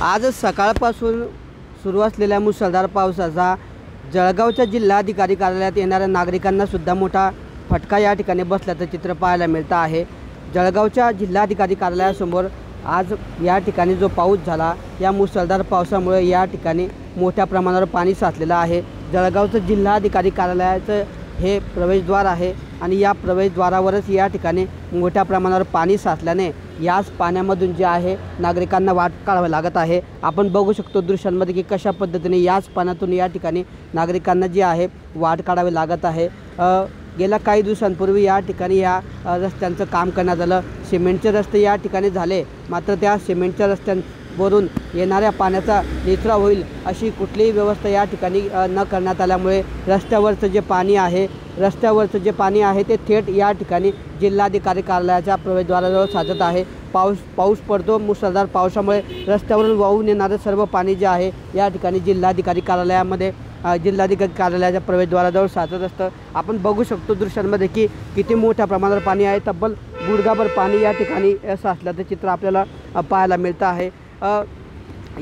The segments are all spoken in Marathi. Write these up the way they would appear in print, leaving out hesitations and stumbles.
आज सकाळपासून सुरू असलेल्या मुसळधार पावसाचा जळगावच्या जिल्हाधिकारी कार्यालयात येणाऱ्या नागरिकांना सुद्धा मोठा फटका या ठिकाणी बसल्याचं चित्र पाहायला मिळतं आहे। जळगावच्या जिल्हाधिकारी कार्यालयासमोर आज या ठिकाणी जो पाऊस झाला, या मुसळधार पावसामुळे या ठिकाणी मोठ्या प्रमाणावर पाणी साचलेलं आहे। जळगावचं जिल्हाधिकारी कार्यालयाचं हे प्रवेशद्वार आहे आणि या प्रवेशद्वारावरच या ठिकाणी मोठ्या प्रमाणावर पाणी साचल्याने याच पाण्यामधून जे आहे नागरिकांना वाट काढावी लागत आहे। आपण बघू शकतो दृश्यांमध्ये की कशा पद्धतीने याच पाण्यातून या ठिकाणी नागरिकांना जी आहे वाट काढावी लागत आहे। गेल्या काही दिवसांपूर्वी या ठिकाणी या रस्त्यांचं काम करण्यात आलं। सिमेंटचे रस्ते या ठिकाणी झाले, मात्र त्या सिमेंटच्या रस्त्यांवरून येणाऱ्या पाण्याचा निचरा होईल अशी कुठलीही व्यवस्था या ठिकाणी न करण्यात आल्यामुळे रस्त्यावरचं जे पाणी आहे ते थेट या ठिकाणी जिल्हाधिकारी कार्यालयाच्या प्रवेशद्वाराजवळ साचत आहे। पाऊस पडतो, मुसळधार पावसामुळे रस्त्यावरून वाहून येणारं सर्व पाणी जे आहे या ठिकाणी जिल्हाधिकारी कार्यालयाच्या प्रवेशद्वाराजवळ साचत असतं। आपण बघू शकतो दृश्यांमध्ये की किती मोठ्या प्रमाणावर पाणी आहे। तब्बल गुडघाभर पाणी या ठिकाणी साचल्याचं चित्र आपल्याला पाहायला मिळतं आहे।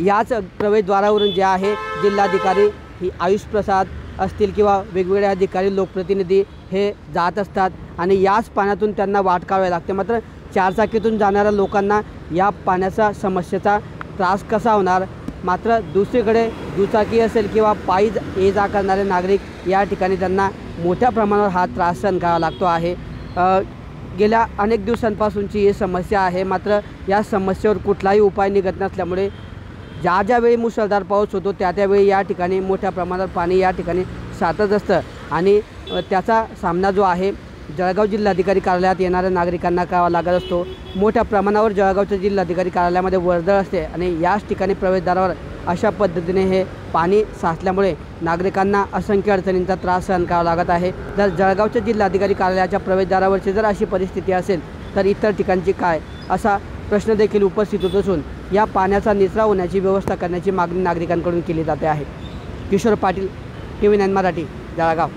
याच प्रवेशद्वारावरून जे आहे जिल्हाधिकारी ही आयुष प्रसाद असतील किंवा वेगवेगळे अधिकारी लोकप्रतिनिधी हे जात असतात आणि याच पाण्यातून त्यांना वाट काढावी लागते। मात्र चारचाकीतून जाणाऱ्या लोकांना या पाण्याचा समस्येचा त्रास कसा होणार, मात्र दुसरीकडे दुचाकी असेल किंवा पायी ये जा करणारे नागरिक या ठिकाणी त्यांना मोठ्या प्रमाणावर हा त्रास सहन करावा लागतो आहे। गेल्या अनेक दिवसांपासूनची ही समस्या आहे, मात्र या समस्येवर कुठलाही उपाय निघत नसल्यामुळे ज्यावेळी मुसळधार पाऊस होतो त्यावेळी या ठिकाणी मोठ्या प्रमाणावर पाणी या ठिकाणी साचत असतं आणि त्याचा सामना जो आहे जळगाव जिल्हाधिकारी कार्यालयात येणाऱ्या नागरिकांना करावा लागत असतो। मोठ्या प्रमाणावर जळगावच्या जिल्हाधिकारी कार्यालयामध्ये वर्दळ असते आणि याच ठिकाणी प्रवेशद्वारावर अशा पद्धतीने हे पाणी साचल्यामुळे नागरिकांना असंख्य अडचणींचा त्रास सहन करावा लागत आहे। जर जळगावच्या जिल्हाधिकारी कार्यालयाच्या प्रवेशद्वारावरची जर अशी परिस्थिती असेल तर इतर ठिकाणची काय, असा प्रश्न देखील उपस्थित होत असून या पाण्याचा निचरा होण्याची व्यवस्था करण्याची मागणी नागरिकांकडून केली जाते आहे। किशोर पाटील, TV9 मराठी, जळगाव।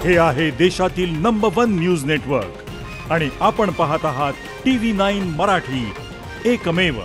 हे आहे देशातील नंबर 1 न्यूज नेटवर्क आणि आपण पाहत आहात TV9 मराठी, एकमेव।